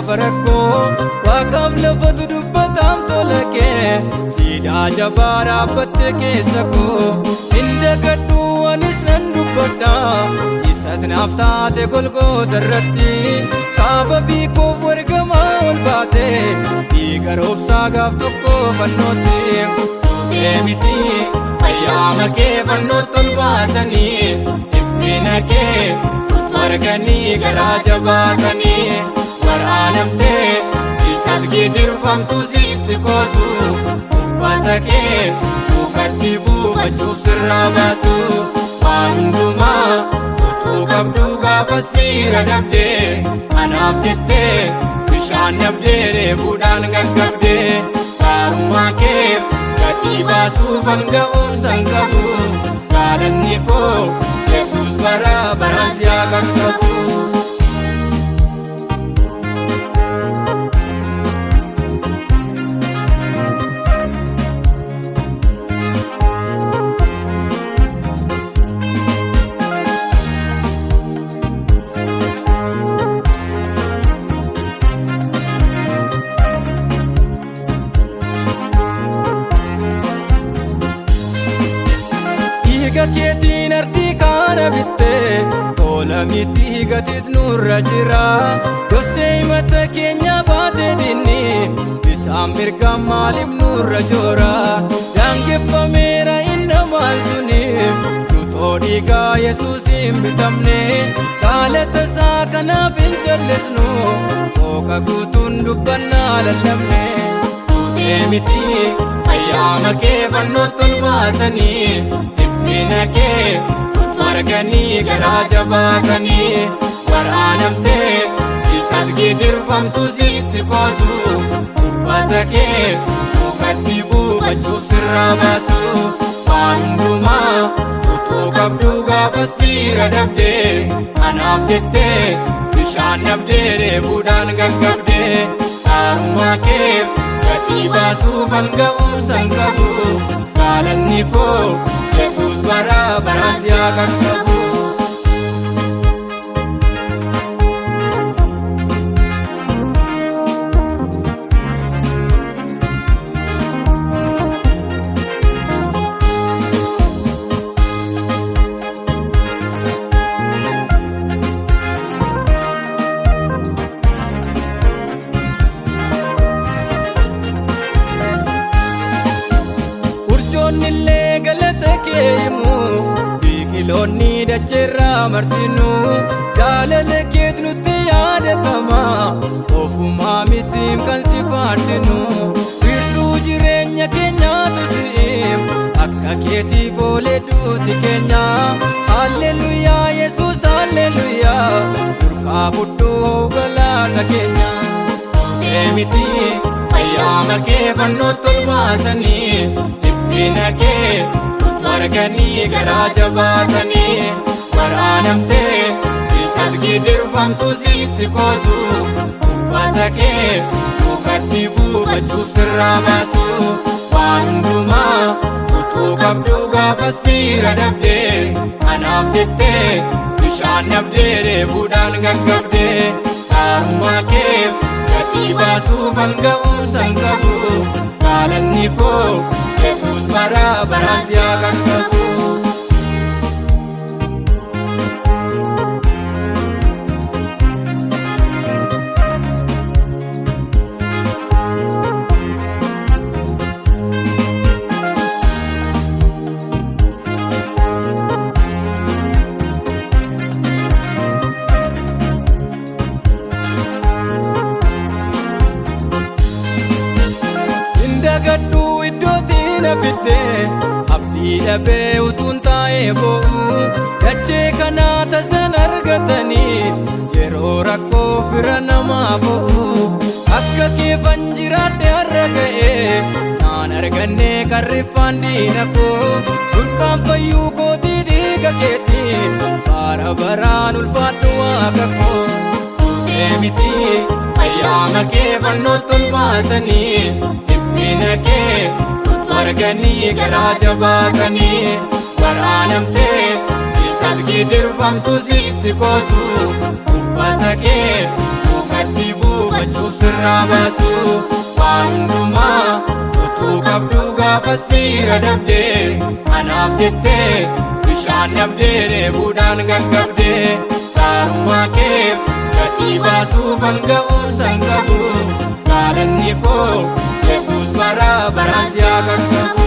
barakko waaqaaf lafatu dubbatam tolake siidaa jabaa dhaabbatte keessa koo indagadhu anis nan dubbadha isatti naaf taate golgoota irratti sababii koof wargamaa ol baate dhiiga roobsaa gaaf tokko fannootti deemiti fayyaama kee fannootti ol baasanii dhiphina kee utuu arganii garaa jabaatanii waraanamtee isatti gidirfamtu sitti koosuuf uffata kee mukatti buufachuuf sirraa baasu waan hundumaa utuu qabduu gaafas fiira dhabdee anaaf jettee bishaan dhabdee deebuudhaan gaggabdee gaarummaa keef gatii baasuuf hanga'umsan qabu galanni koo Yesuus bara baraan si haa qaqqabu. Keetiin ardii kana bittee tola miti gatit nurra jira gossee himata keenya baate dinni bitaan mirgaan maaliif nurra joora daangeffameera innamaan suni lutoo dhiigaa Yesuusiin bitamne galata isaa kanaaf hin jallisnu mooqa guutuun dubbannaa lallabne deemiti fayyaama kee fannootti ol baasanii dhiphina kee utuu arganii garaa jabaatanii waraanamtee isatti gidirfamtu sitti koosuuf uffata kee mukatti buufachuuf sirraa baasu waan hundumaa utuu qabduu gaafas fiira dhabdee anaaf jettee bishaan dhabdee deebuudhaan gaggabdee gaarummaa keef gatii baasuuf hanga'umsan qabu galanni koo Yesuus bara baraan si haa qaqqabu. Urjoonnillee galata kee himu biqiloonni dacheerraa martinu jaalala keet nutti yaadatama ofumaa mitiim kan si faarsinu wiirtuu jireenya keenyaatu si'im akka keetiif oolee duuti keenya halleluyaa Yesuus halleluyaa durqaa fudhuu galata keenya deemiti fayyaama kee fannootti ol baasanii dhiphina kee utuu arganii garaa jabaatanii waraanamtee isatti gidirfamtu sitti koosuuf uffata kee mukatti buufachuuf sirraa baasu waan hundumaa utuu qabduu gaafas fiira dhabdee anaaf jettee bishaan dhabdee deebuudhaan gaggabdee gaarummaa keef gatii baasuuf hanga'umsan qabu galanni koo Yesuus bara baraan si haa qaqqabu. Indagadhu iddootiin hafiddee abdii dhabee utuun taa'ee boo'u dachee kanaa tasan argatanii yeroo rakkoo fira namaa boo'u akka keefan jiraadhe har'a ga'ee naan argannee qarriffaan diina koo durqaan fayyuu kootii dhiiga keetii bara baraan ulfaadhu waaqa koo deemiti fayyaama kee fannootti ol baasanii dhiphina kee utuu arganii garaa jabaatanii waraanamtee isatti gidirfamtu sitti koosuuf uffata kee mukatti buufachuuf sirraa baasu waan hundumaa utuu qabdu gaafas fiira dhabdee anaaf jettee bishaan dhabdee dheebuudhaan gaggabdee gaarummaa keef gatii baasuuf hanga'uun san qabu galanni koo Yesuus bara baraan si haa qaqqabu.